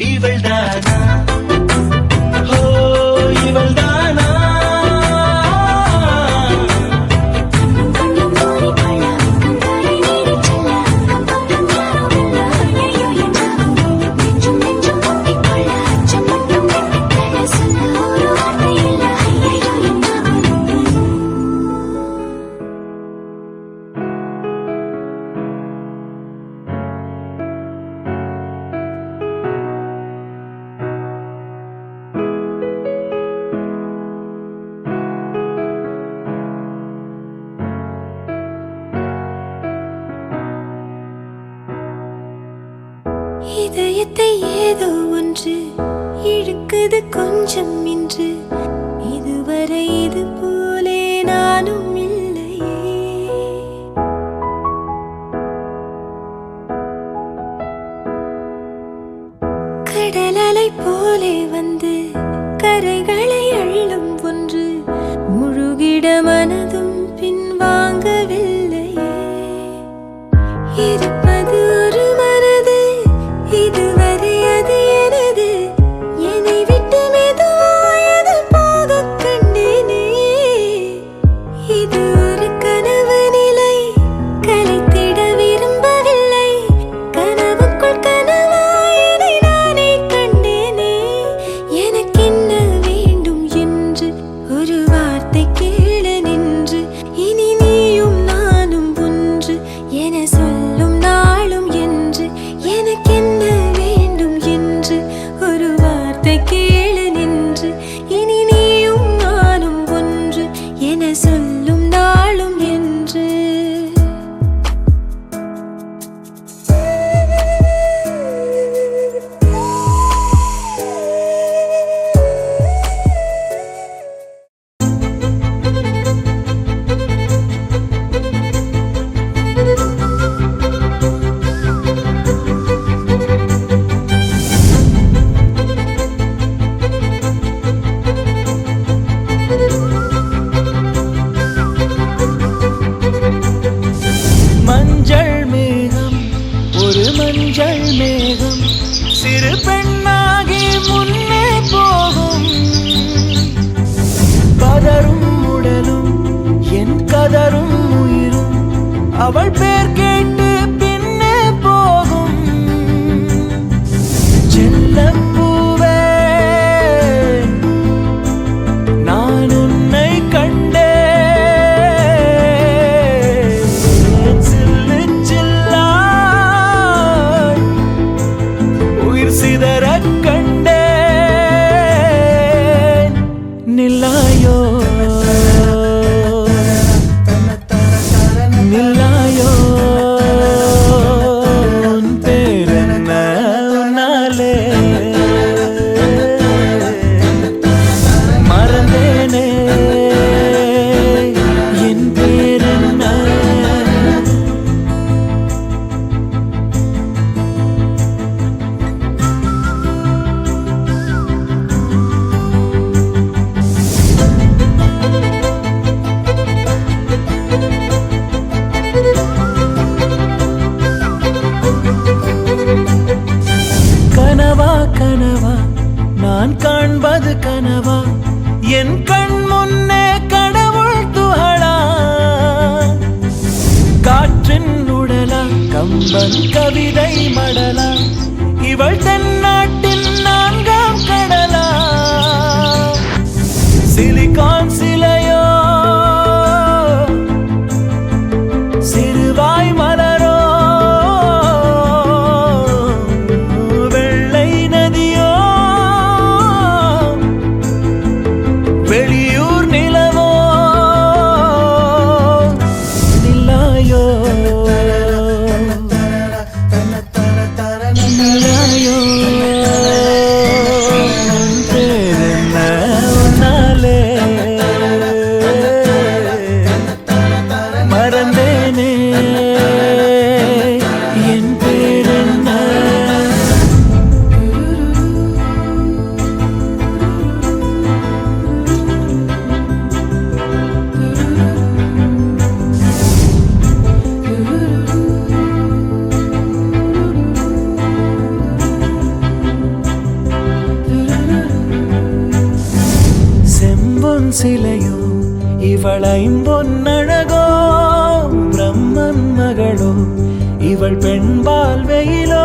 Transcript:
இவள்தானா ஓ இவள்தானா இதயத்தை ஏதோ ஒன்று இழுக்குது கொஞ்சம் இன்று இதுவரை இது போலே நானும் இல்லையே கடலலை போலே வந்து கரைகளை அள்ளும் ஒன்று முழுகிட மனதும் பின்வாங்கவில்லையே இருப்பது ஒரு மனது இதுவரை அது எனது என்னை விட்டு மெதுவாயது போக கண்டேனே இது ஒரு கனவு நிலை கலைத்திட விரும்பவில்லை கனவுக்குள் கனவாயதை நானே கண்டேனே எனக்கென்ன வேண்டும் என்று ஒரு வார்த்தை கேள நின்று இனி நீயும் நானும் ஒன்று என சொல்லும் நாளும் என்று எனக்கென்ன வேண்டும் என்று ஒரு வார்த்தை கேள நின்று இனி நீயும் நானும் ஒன்று என சொல்லும் நாளும் என்று மஞ்சள் மேகம் ஒரு மஞ்சள் மேகம் சிறு பெண்ணாகி முன்னே போகும் பதரும் உடலும் என் கதரும் உயிரும் அவள் பேர் கேட்டு பின்னே போகும் செல்லப்பூவே நான் உன்னை கண்டேன் சில்லு சில்லாய் உயிர் சிதறக் கண்டேன் நில்லாயோ நில்லாயோ உன் பேரென்ன உன்னாலே மறந்தேனே என் பேரென்ன கனவா கனவா நான் காண்பது கனவா என் கண் முன்னே கடவுள் துகளா காற்றின் உடலா கம்பன் கவிதை மடலா இவள் தென்னாட்டின் நான்காம் கடலா சிலிகான் சிலையோ சிறுவாய் மலரோ வெள்ளை நதியோ வெளியூர் நிலவோ நில்லாயோ நில்லாயோ உன் பேரென்ன உன்னாலே மறந்தேனே என் பேரென்ன சிலையோ இவள் ஐம்பொன்னழகோ பிரம்மன் மகளோ இவள் பெண்பால் வெயிலோ